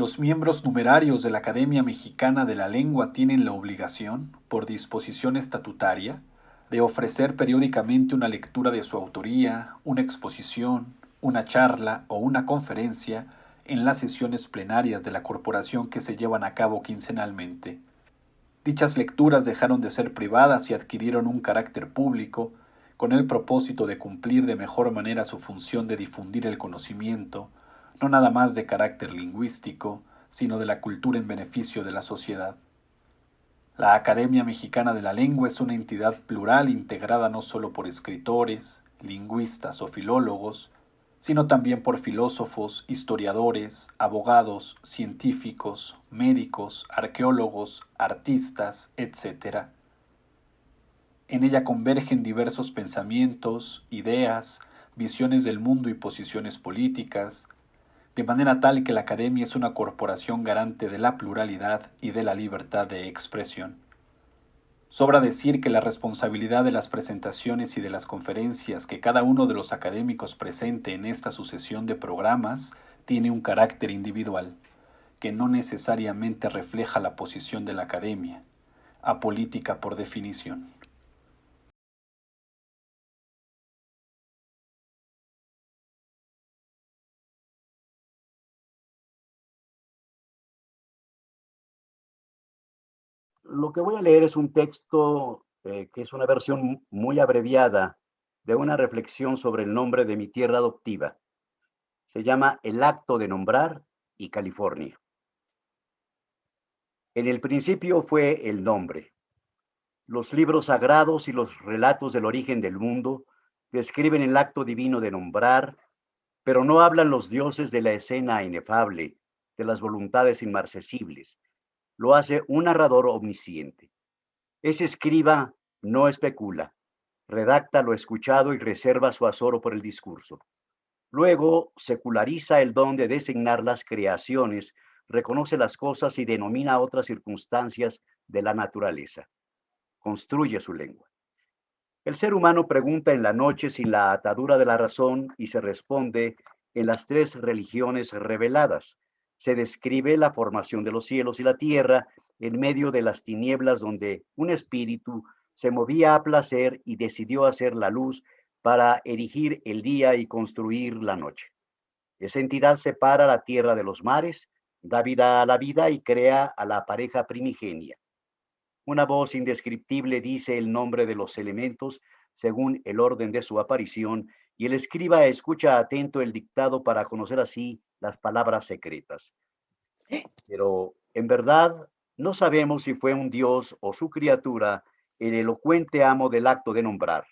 Los miembros numerarios de la Academia Mexicana de la Lengua tienen la obligación, por disposición estatutaria, de ofrecer periódicamente una lectura de su autoría, una exposición, una charla o una conferencia en las sesiones plenarias de la corporación que se llevan a cabo quincenalmente. Dichas lecturas dejaron de ser privadas y adquirieron un carácter público, con el propósito de cumplir de mejor manera su función de difundir el conocimiento, no nada más de carácter lingüístico, sino de la cultura en beneficio de la sociedad. La Academia Mexicana de la Lengua es una entidad plural integrada no solo por escritores, lingüistas o filólogos, sino también por filósofos, historiadores, abogados, científicos, médicos, arqueólogos, artistas, etc. En ella convergen diversos pensamientos, ideas, visiones del mundo y posiciones políticas, de manera tal que la Academia es una corporación garante de la pluralidad y de la libertad de expresión. Sobra decir que la responsabilidad de las presentaciones y de las conferencias que cada uno de los académicos presente en esta sucesión de programas tiene un carácter individual, que no necesariamente refleja la posición de la Academia, apolítica por definición. Lo que voy a leer es un texto que es una versión muy abreviada de una reflexión sobre el nombre de mi tierra adoptiva. Se llama El acto de nombrar y California. En el principio fue el nombre. Los libros sagrados y los relatos del origen del mundo describen el acto divino de nombrar, pero no hablan los dioses de la escena inefable, de las voluntades inmarcesibles. Lo hace un narrador omnisciente. Ese escriba no especula, redacta lo escuchado y reserva su azoro por el discurso. Luego seculariza el don de designar las creaciones, reconoce las cosas y denomina otras circunstancias de la naturaleza. Construye su lengua. El ser humano pregunta en la noche sin la atadura de la razón y se responde en las tres religiones reveladas. Se describe la formación de los cielos y la tierra en medio de las tinieblas donde un espíritu se movía a placer y decidió hacer la luz para erigir el día y construir la noche. Esa entidad separa la tierra de los mares, da vida a la vida y crea a la pareja primigenia. Una voz indescriptible dice el nombre de los elementos según el orden de su aparición y el escriba escucha atento el dictado para conocer así las palabras secretas. Pero en verdad no sabemos si fue un dios o su criatura el elocuente amo del acto de nombrar.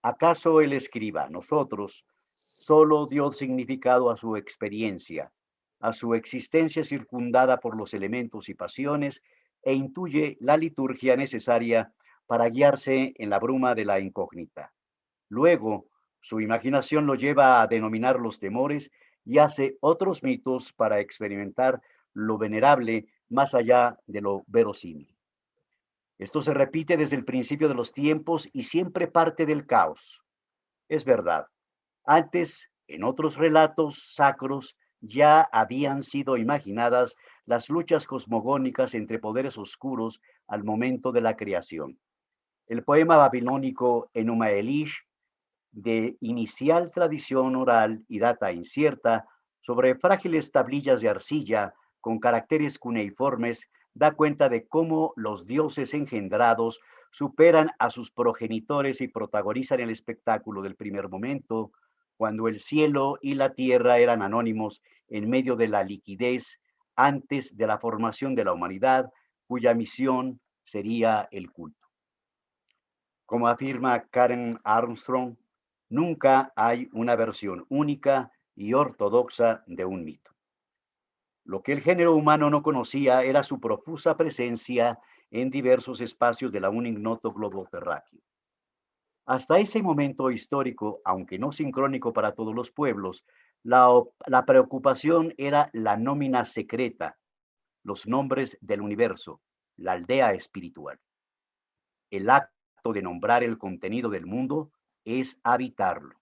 ¿Acaso el escriba, nosotros, solo dio significado a su experiencia, a su existencia circundada por los elementos y pasiones, e intuye la liturgia necesaria para guiarse en la bruma de la incógnita? Luego, su imaginación lo lleva a denominar los temores y hace otros mitos para experimentar lo venerable más allá de lo verosímil. Esto se repite desde el principio de los tiempos y siempre parte del caos. Es verdad. Antes, en otros relatos sacros, ya habían sido imaginadas las luchas cosmogónicas entre poderes oscuros al momento de la creación. El poema babilónico Enuma Elish, de inicial tradición oral y data incierta, sobre frágiles tablillas de arcilla con caracteres cuneiformes, da cuenta de cómo los dioses engendrados superan a sus progenitores y protagonizan el espectáculo del primer momento, cuando el cielo y la tierra eran anónimos en medio de la liquidez antes de la formación de la humanidad, cuya misión sería el culto. Como afirma Karen Armstrong, nunca hay una versión única y ortodoxa de un mito. Lo que el género humano no conocía era su profusa presencia en diversos espacios de un ignoto globo terráqueo. Hasta ese momento histórico, aunque no sincrónico para todos los pueblos, la preocupación era la nómina secreta, los nombres del universo, la aldea espiritual. El acto de nombrar el contenido del mundo es habitarlo.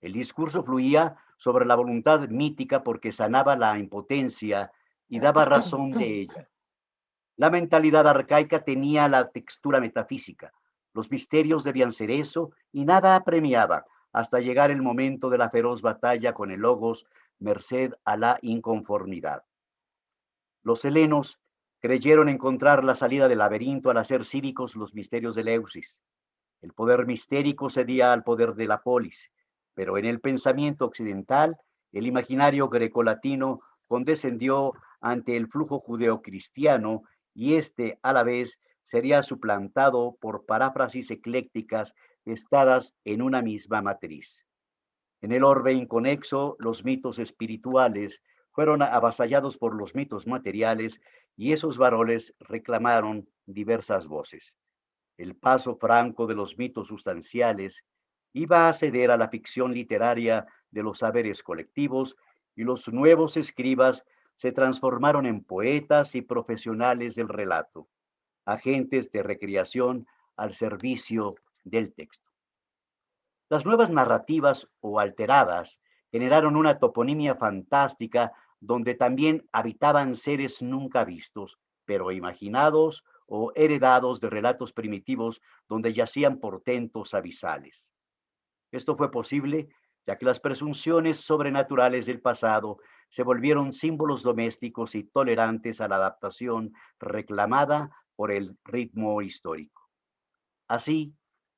El discurso fluía sobre la voluntad mítica porque sanaba la impotencia y daba razón de ella. La mentalidad arcaica tenía la textura metafísica. Los misterios debían ser eso y nada apremiaba hasta llegar el momento de la feroz batalla con el logos, merced a la inconformidad. Los helenos creyeron encontrar la salida del laberinto al hacer cívicos los misterios de Leusis. El poder mistérico cedía al poder de la polis, pero en el pensamiento occidental, el imaginario grecolatino condescendió ante el flujo judeocristiano y este, a la vez, sería suplantado por paráfrasis eclécticas estadas en una misma matriz. En el orbe inconexo, los mitos espirituales fueron avasallados por los mitos materiales y esos varones reclamaron diversas voces. El paso franco de los mitos sustanciales iba a ceder a la ficción literaria de los saberes colectivos y los nuevos escribas se transformaron en poetas y profesionales del relato, agentes de recreación al servicio del texto. Las nuevas narrativas o alteradas generaron una toponimia fantástica donde también habitaban seres nunca vistos, pero imaginados o heredados de relatos primitivos donde yacían portentos abisales. Esto fue posible ya que las presunciones sobrenaturales del pasado se volvieron símbolos domésticos y tolerantes a la adaptación reclamada por el ritmo histórico. Así,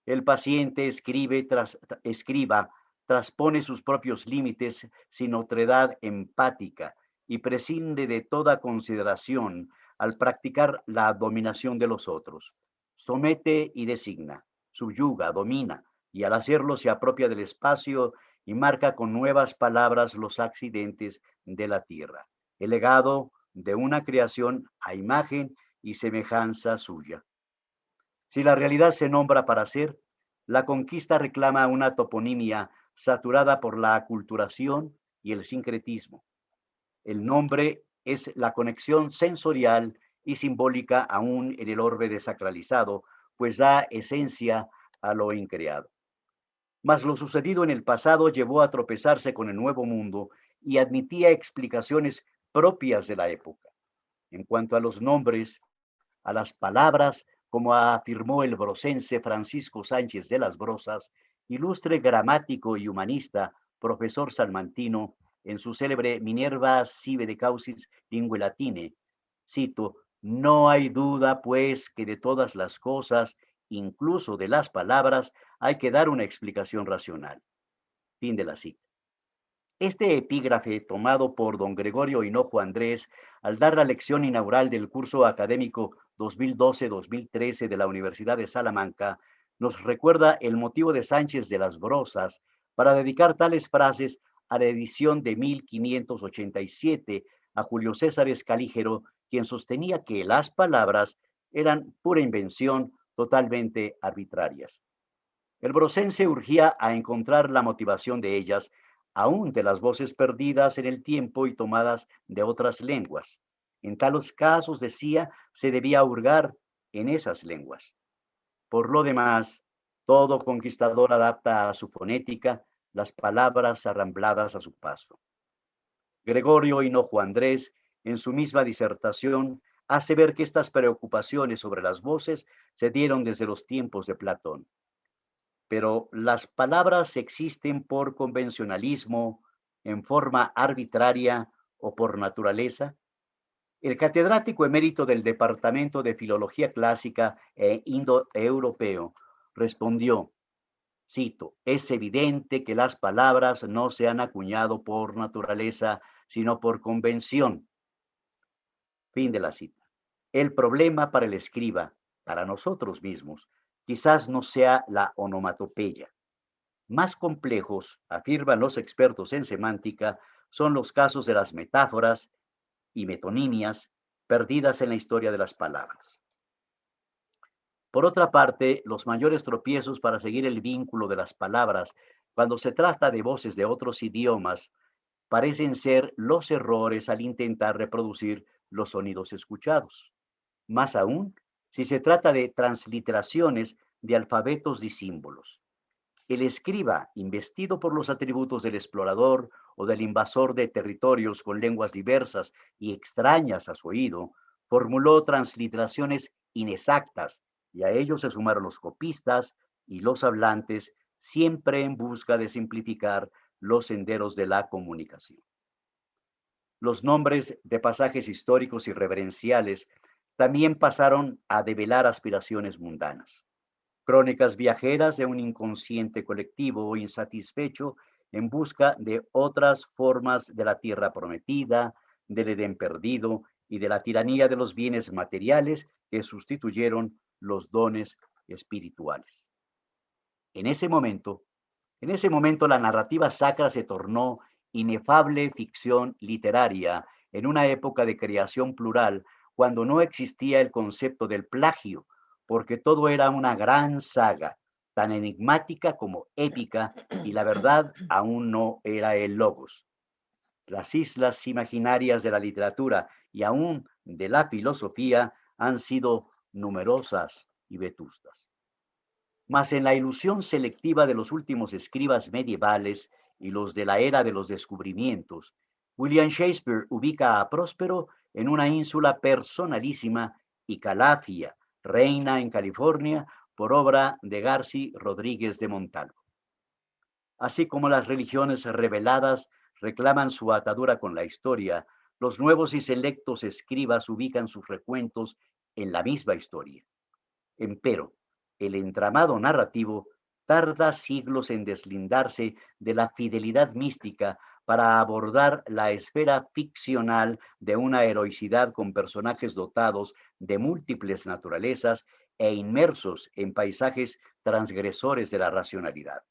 el paciente escriba transpone sus propios límites sin otredad empática y prescinde de toda consideración al practicar la dominación de los otros. Somete y designa, subyuga, domina, y al hacerlo se apropia del espacio y marca con nuevas palabras los accidentes de la tierra, el legado de una creación a imagen y semejanza suya. Si la realidad se nombra para ser, la conquista reclama una toponimia saturada por la aculturación y el sincretismo. El nombre es la conexión sensorial y simbólica aún en el orbe desacralizado, pues da esencia a lo increado. Mas lo sucedido en el pasado llevó a tropezarse con el nuevo mundo y admitía explicaciones propias de la época. En cuanto a los nombres, a las palabras, como afirmó el brocense Francisco Sánchez de las Brosas, ilustre gramático y humanista, profesor salmantino, en su célebre Minerva sive de causis lingue latine, cito, no hay duda, pues, que de todas las cosas, incluso de las palabras, hay que dar una explicación racional. Fin de la cita. Este epígrafe, tomado por don Gregorio Hinojo Andrés al dar la lección inaugural del curso académico 2012-2013 de la Universidad de Salamanca, nos recuerda el motivo de Sánchez de las Brosas para dedicar tales frases a la edición de 1587 a Julio César Escalígero, quien sostenía que las palabras eran pura invención totalmente arbitrarias. El brocense urgía a encontrar la motivación de ellas aún de las voces perdidas en el tiempo y tomadas de otras lenguas. En tales casos, decía, se debía hurgar en esas lenguas. Por lo demás, todo conquistador adapta a su fonética las palabras arrambladas a su paso. Gregorio Hinojo Andrés, en su misma disertación, hace ver que estas preocupaciones sobre las voces se dieron desde los tiempos de Platón. Pero las palabras existen por convencionalismo, en forma arbitraria o por naturaleza. El catedrático emérito del Departamento de Filología Clásica e Indoeuropeo respondió, cito, es evidente que las palabras no se han acuñado por naturaleza, sino por convención. Fin de la cita. El problema para el escriba, para nosotros mismos, quizás no sea la onomatopeya. Más complejos, afirman los expertos en semántica, son los casos de las metáforas y metonimias perdidas en la historia de las palabras. Por otra parte, los mayores tropiezos para seguir el vínculo de las palabras cuando se trata de voces de otros idiomas parecen ser los errores al intentar reproducir los sonidos escuchados. Más aún, si se trata de transliteraciones de alfabetos disímbolos. El escriba, investido por los atributos del explorador o del invasor de territorios con lenguas diversas y extrañas a su oído, formuló transliteraciones inexactas y a ellos se sumaron los copistas y los hablantes, siempre en busca de simplificar los senderos de la comunicación. Los nombres de pasajes históricos y reverenciales también pasaron a develar aspiraciones mundanas. Crónicas viajeras de un inconsciente colectivo insatisfecho en busca de otras formas de la tierra prometida, del Edén perdido y de la tiranía de los bienes materiales que sustituyeron los dones espirituales. En ese momento, en ese momento la narrativa sacra se tornó inefable ficción literaria en una época de creación plural, cuando no existía el concepto del plagio, porque todo era una gran saga, tan enigmática como épica, y la verdad aún no era el logos. Las islas imaginarias de la literatura y aún de la filosofía han sido numerosas y vetustas. Mas en la ilusión selectiva de los últimos escribas medievales y los de la era de los descubrimientos, William Shakespeare ubica a Próspero en una ínsula personalísima y Calafia, reina en California, por obra de Garci Rodríguez de Montalvo. Así como las religiones reveladas reclaman su atadura con la historia, los nuevos y selectos escribas ubican sus recuentos en la misma historia. Empero, el entramado narrativo tarda siglos en deslindarse de la fidelidad mística para abordar la esfera ficcional de una heroicidad con personajes dotados de múltiples naturalezas e inmersos en paisajes transgresores de la racionalidad.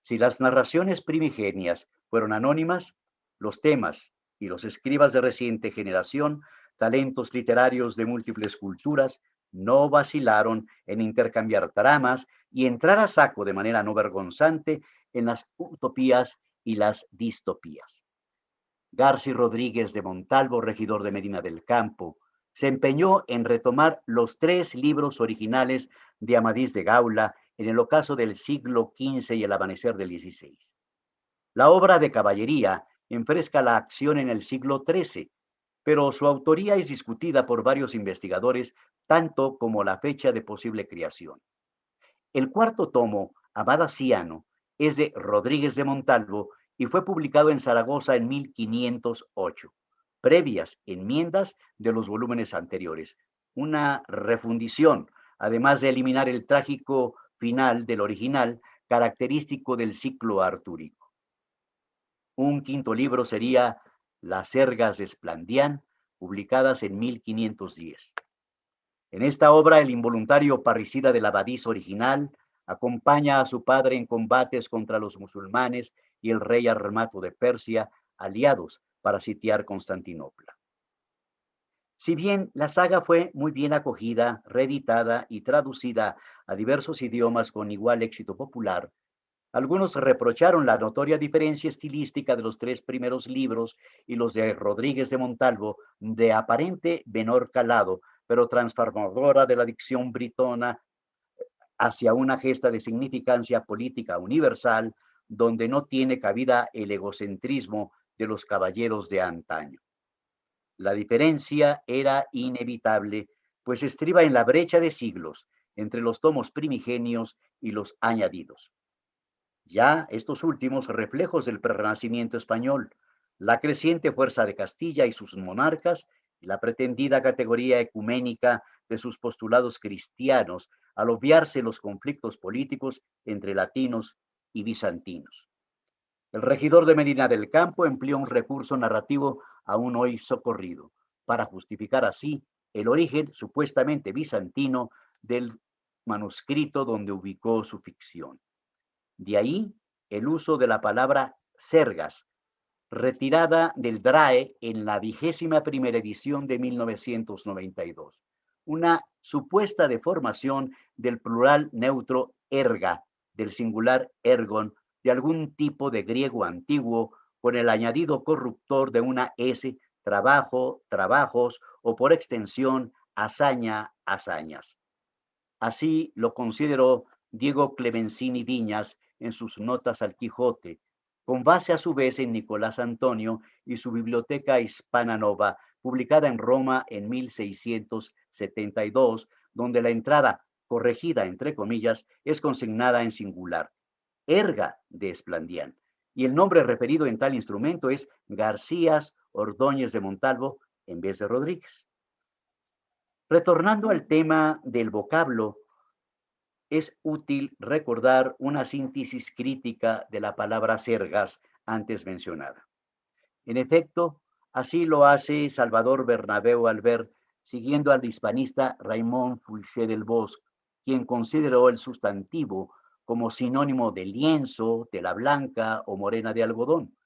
Si las narraciones primigenias fueron anónimas, los temas y los escribas de reciente generación, talentos literarios de múltiples culturas, no vacilaron en intercambiar tramas y entrar a saco de manera no vergonzante en las utopías y las distopías. Garci Rodríguez de Montalvo, regidor de Medina del Campo, se empeñó en retomar los 3 libros originales de Amadís de Gaula en el ocaso del siglo XV y el amanecer del XVI. La obra de caballería enfresca la acción en el siglo XIII, pero su autoría es discutida por varios investigadores, tanto como la fecha de posible creación. El cuarto tomo, Amada Ciano, es de Rodríguez de Montalvo y fue publicado en Zaragoza en 1508, previas enmiendas de los volúmenes anteriores. Una refundición, además de eliminar el trágico final del original, característico del ciclo artúrico. Un quinto libro sería Las Sergas de Esplandián, publicadas en 1510. En esta obra, el involuntario parricida del abadís original acompaña a su padre en combates contra los musulmanes y el rey Armato de Persia, aliados para sitiar Constantinopla. Si bien la saga fue muy bien acogida, reeditada y traducida a diversos idiomas con igual éxito popular, algunos reprocharon la notoria diferencia estilística de los 3 primeros libros y los de Rodríguez de Montalvo, de aparente menor calado, pero transformadora de la dicción britona hacia una gesta de significancia política universal, donde no tiene cabida el egocentrismo de los caballeros de antaño. La diferencia era inevitable, pues estriba en la brecha de siglos entre los tomos primigenios y los añadidos. Ya estos últimos reflejos del Renacimiento español, la creciente fuerza de Castilla y sus monarcas, y la pretendida categoría ecuménica de sus postulados cristianos, al obviarse los conflictos políticos entre latinos y bizantinos. El regidor de Medina del Campo empleó un recurso narrativo aún hoy socorrido, para justificar así el origen supuestamente bizantino del manuscrito donde ubicó su ficción. De ahí el uso de la palabra sergas, retirada del DRAE en la 21ª edición de 1992, una supuesta deformación del plural neutro erga, del singular ergon, de algún tipo de griego antiguo, con el añadido corruptor de una S, trabajo, trabajos, o por extensión, hazaña, hazañas. Así lo consideró Diego Clemencini Viñas en sus notas al Quijote, con base a su vez en Nicolás Antonio y su Biblioteca Hispana Nova, publicada en Roma en 1672, donde la entrada, corregida entre comillas, es consignada en singular, erga de Esplandián, y el nombre referido en tal instrumento es Garcías Ordóñez de Montalvo en vez de Rodríguez. Retornando al tema del vocablo, es útil recordar una síntesis crítica de la palabra sergas antes mencionada. En efecto, así lo hace Salvador Bernabeu Albert, siguiendo al hispanista Raymond Fouché del Bosc, quien consideró el sustantivo como sinónimo de lienzo, tela blanca o morena de algodón.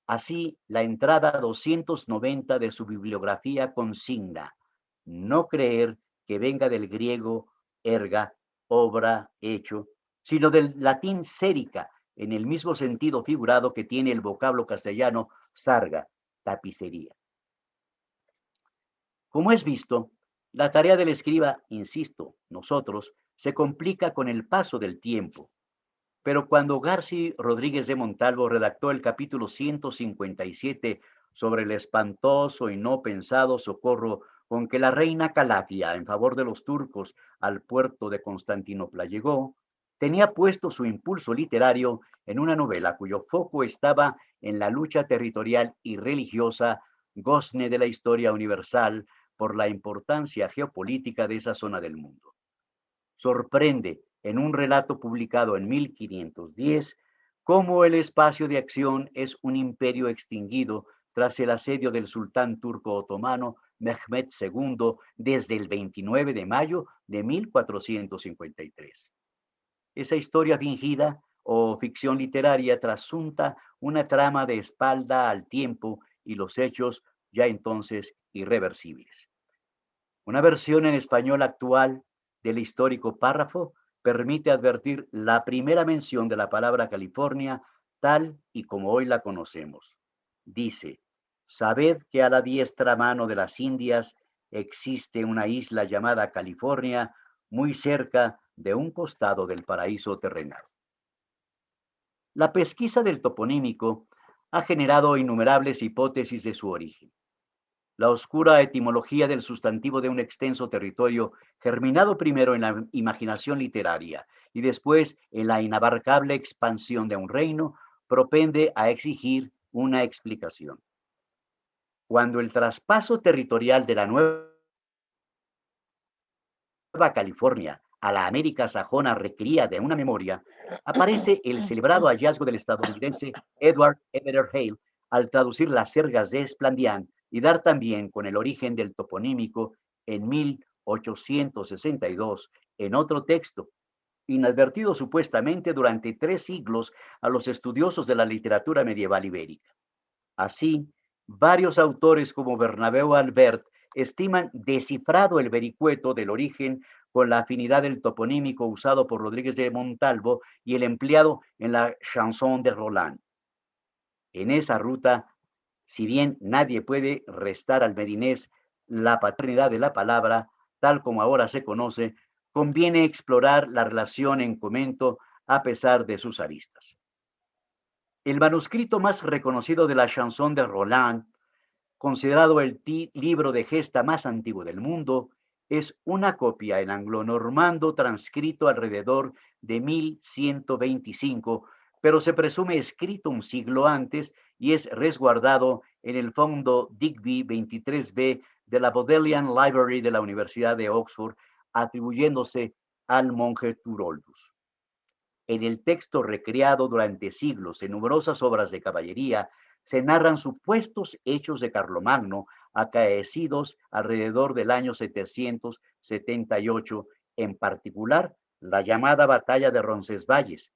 Así, la entrada 290 de su bibliografía consigna: no creer que venga del griego erga, obra, hecho, sino del latín sérica, en el mismo sentido figurado que tiene el vocablo castellano sarga, tapicería. Como es visto, la tarea del escriba, insisto, nosotros, se complica con el paso del tiempo. Pero cuando Garci Rodríguez de Montalvo redactó el capítulo 157 sobre el espantoso y no pensado socorro con que la reina Calafia, en favor de los turcos, al puerto de Constantinopla llegó, tenía puesto su impulso literario en una novela cuyo foco estaba en la lucha territorial y religiosa, gozne de la historia universal, por la importancia geopolítica de esa zona del mundo. Sorprende en un relato publicado en 1510 cómo el espacio de acción es un imperio extinguido tras el asedio del sultán turco otomano Mehmed II desde el 29 de mayo de 1453. Esa historia fingida o ficción literaria trasunta una trama de espalda al tiempo y los hechos ya entonces irreversibles. Una versión en español actual del histórico párrafo permite advertir la primera mención de la palabra California tal y como hoy la conocemos. Dice: sabed que a la diestra mano de las Indias existe una isla llamada California, muy cerca de un costado del paraíso terrenal. La pesquisa del toponímico ha generado innumerables hipótesis de su origen. La oscura etimología del sustantivo de un extenso territorio, germinado primero en la imaginación literaria y después en la inabarcable expansión de un reino, propende a exigir una explicación. Cuando el traspaso territorial de la Nueva California a la América sajona requería de una memoria, aparece el celebrado hallazgo del estadounidense Edward Everett Hale al traducir las sergas de Esplandián y dar también con el origen del toponímico en 1862 en otro texto, inadvertido supuestamente durante 3 siglos a los estudiosos de la literatura medieval ibérica. Así, varios autores como Bernabeu Albert estiman descifrado el vericueto del origen con la afinidad del toponímico usado por Rodríguez de Montalvo y el empleado en la Chanson de Roland. En esa ruta, si bien nadie puede restar al medinés la paternidad de la palabra, tal como ahora se conoce, conviene explorar la relación en comento a pesar de sus aristas. El manuscrito más reconocido de la Chanson de Roland, considerado el libro de gesta más antiguo del mundo, es una copia en anglo-normando transcrito alrededor de 1125, pero se presume escrito un siglo antes y es resguardado en el fondo Digby 23B de la Bodleian Library de la Universidad de Oxford, atribuyéndose al monje Turoldus. En el texto recreado durante siglos en numerosas obras de caballería, se narran supuestos hechos de Carlomagno acaecidos alrededor del año 778, en particular la llamada Batalla de Roncesvalles.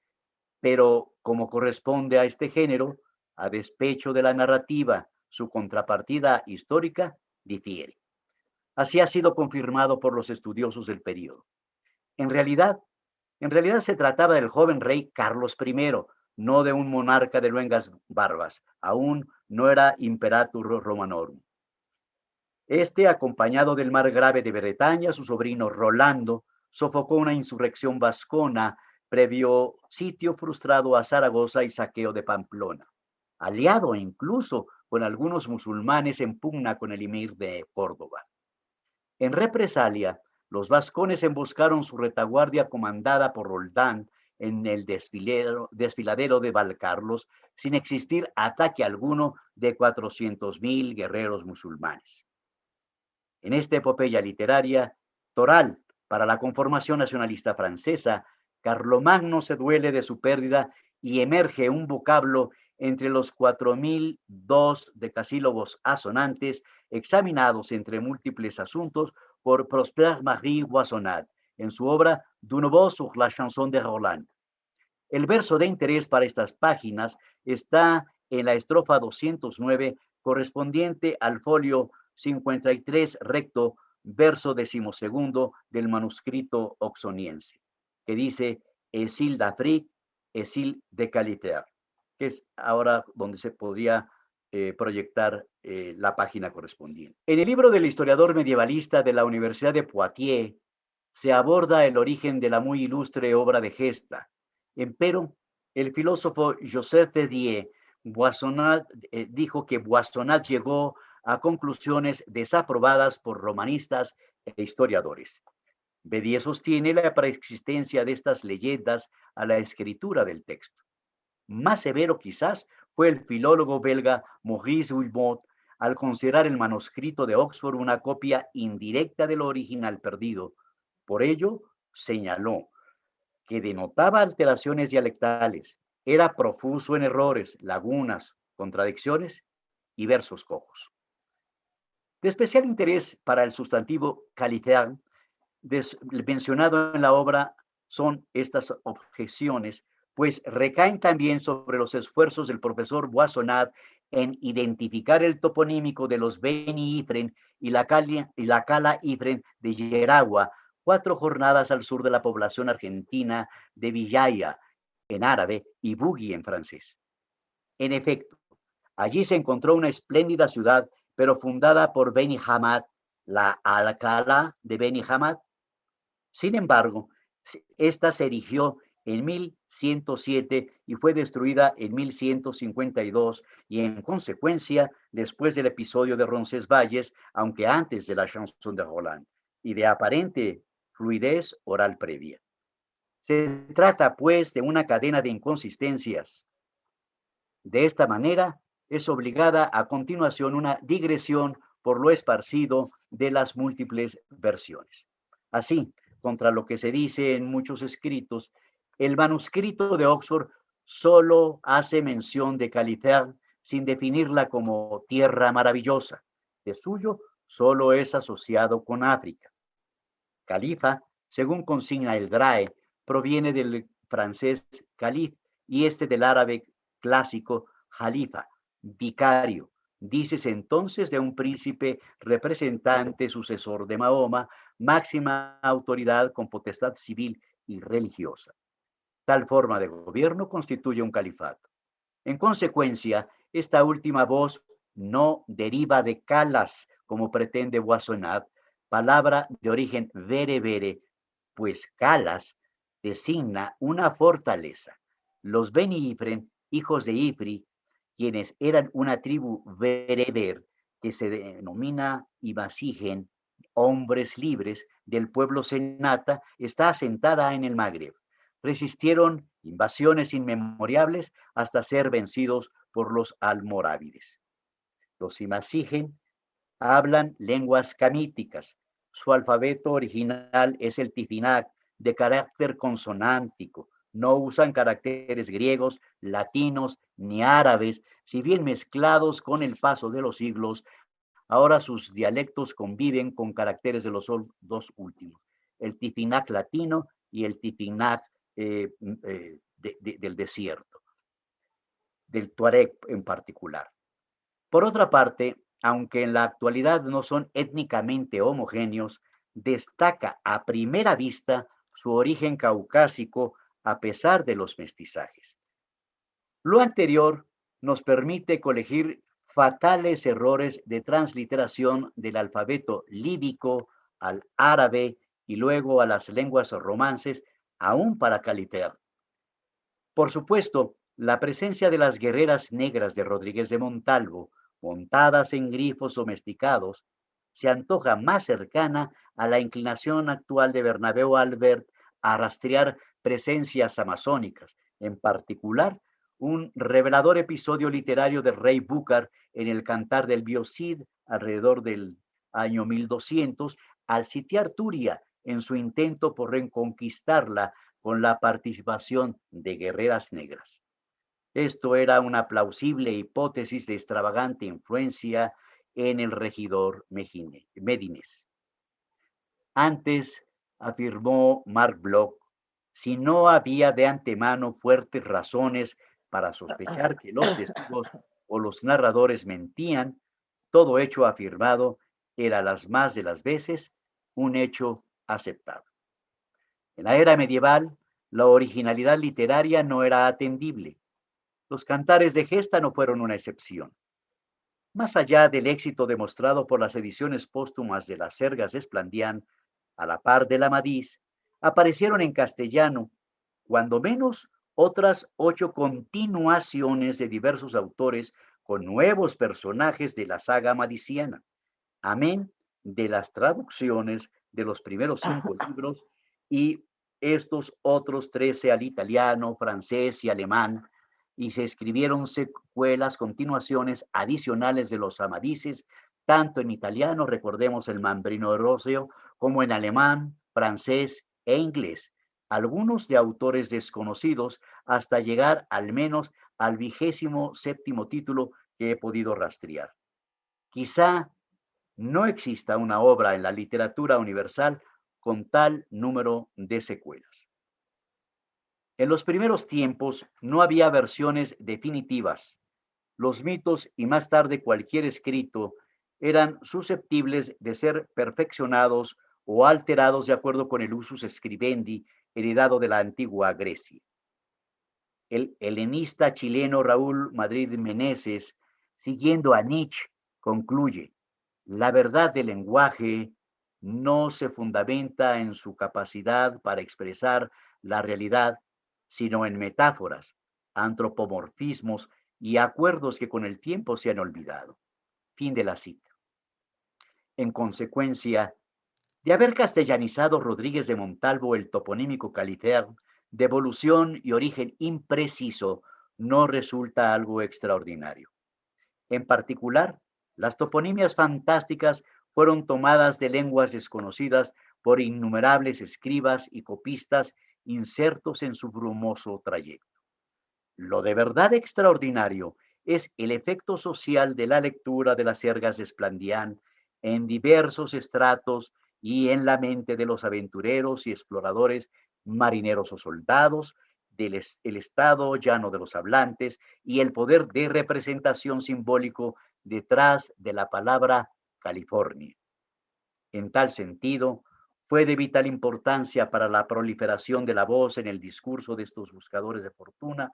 Pero, como corresponde a este género, a despecho de la narrativa, su contrapartida histórica difiere. Así ha sido confirmado por los estudiosos del periodo. En realidad, se trataba del joven rey Carlos I, no de un monarca de luengas barbas. Aún no era Imperator Romanorum. Este, acompañado del margrave de Bretaña, su sobrino Rolando, sofocó una insurrección vascona previo sitio frustrado a Zaragoza y saqueo de Pamplona, aliado incluso con algunos musulmanes en pugna con el emir de Córdoba. En represalia, los vascones emboscaron su retaguardia comandada por Roldán en el desfiladero de Valcarlos, sin existir ataque alguno de 400.000 guerreros musulmanes. En esta epopeya literaria, toral para la conformación nacionalista francesa, Carlomagno se duele de su pérdida y emerge un vocablo entre los 4.002 decasílabos asonantes examinados entre múltiples asuntos por Prosper-Marie Boissonade en su obra Du Nouveau sur la chanson de Roland. El verso de interés para estas páginas está en la estrofa 209, correspondiente al folio 53 recto, verso 12 del manuscrito oxoniense, que dice Esil d'Afrique, Esil de Calitaire, que es ahora donde se podría proyectar la página correspondiente. En el libro del historiador medievalista de la Universidad de Poitiers se aborda el origen de la muy ilustre obra de Gesta. Empero, el filósofo Joseph Bédier dijo que Boissonade llegó a conclusiones desaprobadas por romanistas e historiadores. Bédier sostiene la preexistencia de estas leyendas a la escritura del texto. Más severo quizás fue el filólogo belga Maurice Wilmot al considerar el manuscrito de Oxford una copia indirecta del original perdido. Por ello, señaló que denotaba alteraciones dialectales, era profuso en errores, lagunas, contradicciones y versos cojos. De especial interés para el sustantivo Calitaire, mencionado en la obra, son estas objeciones, pues recaen también sobre los esfuerzos del profesor Boissonade en identificar el toponímico de los Beni Ifren y la Cala Ifren de Yeragua, 4 jornadas al sur de la población argentina de Villaya, en árabe, y Bugui en francés. En efecto, allí se encontró una espléndida ciudad, pero fundada por Beni Hamad, la Alcalá de Beni Hamad. Sin embargo, esta se erigió en 1107 y fue destruida en 1152 y en consecuencia después del episodio de Roncesvalles, aunque antes de la chanson de Roland y de aparente fluidez oral previa. Se trata, pues, de una cadena de inconsistencias. De esta manera, es obligada a continuación una digresión por lo esparcido de las múltiples versiones. Así, contra lo que se dice en muchos escritos, el manuscrito de Oxford solo hace mención de Calitaire sin definirla como tierra maravillosa. De suyo, solo es asociado con África. Califa, según consigna el DRAE, proviene del francés calif y este del árabe clásico jalifa, vicario. Dícese entonces de un príncipe representante, sucesor de Mahoma, máxima autoridad con potestad civil y religiosa. Tal forma de gobierno constituye un califato. En consecuencia, esta última voz no deriva de calas, como pretende Boissonade, palabra de origen berebere, pues calas designa una fortaleza. Los Beni Ifren, hijos de Ifri, quienes eran una tribu bereber, que se denomina Ibasigen, hombres libres del pueblo senata, está asentada en el Magreb. Resistieron invasiones inmemorables hasta ser vencidos por los almorávides. Los Imasigen hablan lenguas camíticas. Su alfabeto original es el Tifinag, de carácter consonántico. No usan caracteres griegos, latinos ni árabes, si bien mezclados con el paso de los siglos, ahora sus dialectos conviven con caracteres de los dos últimos, el Tifinag latino y el Tifinag del desierto, del Tuareg en particular. Por otra parte, aunque en la actualidad no son étnicamente homogéneos, destaca a primera vista su origen caucásico a pesar de los mestizajes. Lo anterior nos permite colegir fatales errores de transliteración del alfabeto líbico al árabe y luego a las lenguas romances, aún para Caliper. Por supuesto, la presencia de las guerreras negras de Rodríguez de Montalvo, montadas en grifos domesticados, se antoja más cercana a la inclinación actual de Bernabéu Albert a rastrear presencias amazónicas, en particular un revelador episodio literario del rey Búcar en el Cantar del Biocid alrededor del año 1200, al sitiar Turia en su intento por reconquistarla con la participación de guerreras negras. Esto era una plausible hipótesis de extravagante influencia en el regidor Medines. Antes, afirmó Mark Bloch, si no había de antemano fuertes razones para sospechar que los testigos o los narradores mentían, todo hecho afirmado era las más de las veces un hecho aceptado. En la era medieval, la originalidad literaria no era atendible. Los cantares de gesta no fueron una excepción. Más allá del éxito demostrado por las ediciones póstumas de las Sergas de Esplandián, a la par de la Amadís, aparecieron en castellano, cuando menos, otras 8 continuaciones de diversos autores con nuevos personajes de la saga amadisiana, amén de las traducciones de los primeros 5 libros y estos otros 13 al italiano, francés y alemán, y se escribieron secuelas, continuaciones adicionales de los amadises, tanto en italiano, recordemos el Mambrino Roseo, como en alemán, francés e inglés, algunos de autores desconocidos, hasta llegar al menos al 27º título que he podido rastrear. Quizá no exista una obra en la literatura universal con tal número de secuelas. En los primeros tiempos no había versiones definitivas. Los mitos y más tarde cualquier escrito eran susceptibles de ser perfeccionados o alterados de acuerdo con el usus scribendi heredado de la antigua Grecia. El helenista chileno Raúl Madrid Meneses, siguiendo a Nietzsche, concluye: la verdad del lenguaje no se fundamenta en su capacidad para expresar la realidad, sino en metáforas, antropomorfismos y acuerdos que con el tiempo se han olvidado. Fin de la cita. En consecuencia, de haber castellanizado Rodríguez de Montalvo el toponímico Califer, de evolución y origen impreciso, no resulta algo extraordinario. En particular, las toponimias fantásticas fueron tomadas de lenguas desconocidas por innumerables escribas y copistas insertos en su brumoso trayecto. Lo de verdad extraordinario es el efecto social de la lectura de las Sergas de Esplandián en diversos estratos y en la mente de los aventureros y exploradores, marineros o soldados, el estado llano de los hablantes y el poder de representación simbólico detrás de la palabra California. En tal sentido, fue de vital importancia para la proliferación de la voz en el discurso de estos buscadores de fortuna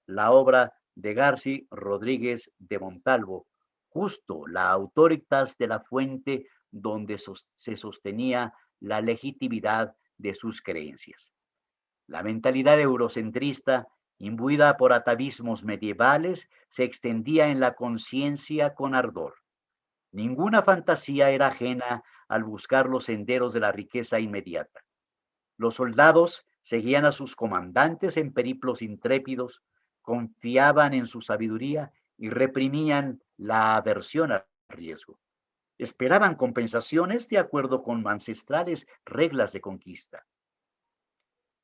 la obra de Garci Rodríguez de Montalvo, justo la autoritas de la fuente donde se sostenía la legitimidad de sus creencias. La mentalidad eurocentrista, imbuida por atavismos medievales, se extendía en la conciencia con ardor. Ninguna fantasía era ajena al buscar los senderos de la riqueza inmediata. Los soldados seguían a sus comandantes en periplos intrépidos, confiaban en su sabiduría y reprimían la aversión al riesgo. Esperaban compensaciones de acuerdo con ancestrales reglas de conquista.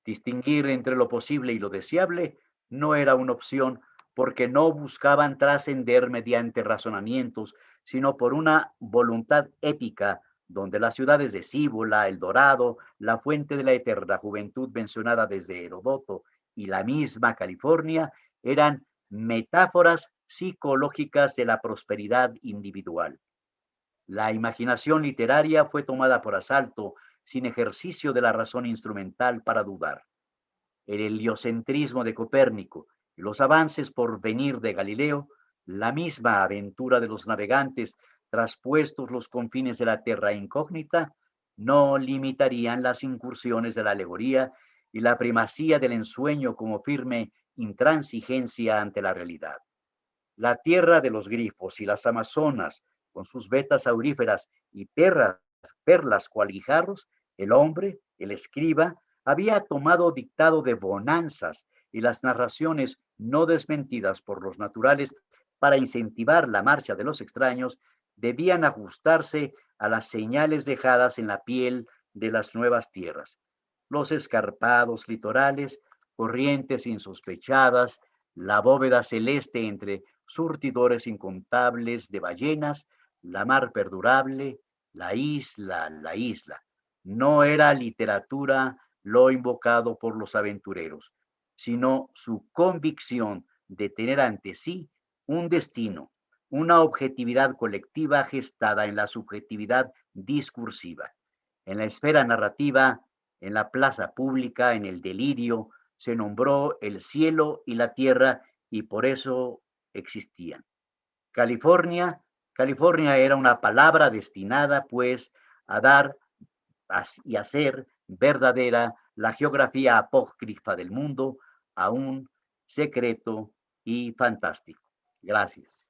Distinguir entre lo posible y lo deseable no era una opción porque no buscaban trascender mediante razonamientos, sino por una voluntad épica donde las ciudades de Cíbola, El Dorado, la fuente de la eterna juventud mencionada desde Herodoto y la misma California eran metáforas psicológicas de la prosperidad individual. La imaginación literaria fue tomada por asalto sin ejercicio de la razón instrumental para dudar. El heliocentrismo de Copérnico y los avances por venir de Galileo, la misma aventura de los navegantes traspuestos los confines de la terra incógnita, no limitarían las incursiones de la alegoría y la primacía del ensueño como firme intransigencia ante la realidad. La tierra de los grifos y las amazonas, con sus vetas auríferas y perlas cual guijarros, el hombre, el escriba, había tomado dictado de bonanzas y las narraciones no desmentidas por los naturales para incentivar la marcha de los extraños debían ajustarse a las señales dejadas en la piel de las nuevas tierras. Los escarpados litorales, corrientes insospechadas, la bóveda celeste entre surtidores incontables de ballenas, la mar perdurable, la isla. No era literatura lo invocado por los aventureros, sino su convicción de tener ante sí un destino, una objetividad colectiva gestada en la subjetividad discursiva. En la esfera narrativa, en la plaza pública, en el delirio, se nombró el cielo y la tierra y por eso existían. California, California era una palabra destinada pues a dar y hacer verdadera la geografía apócrifa del mundo, aún secreto y fantástico. Gracias.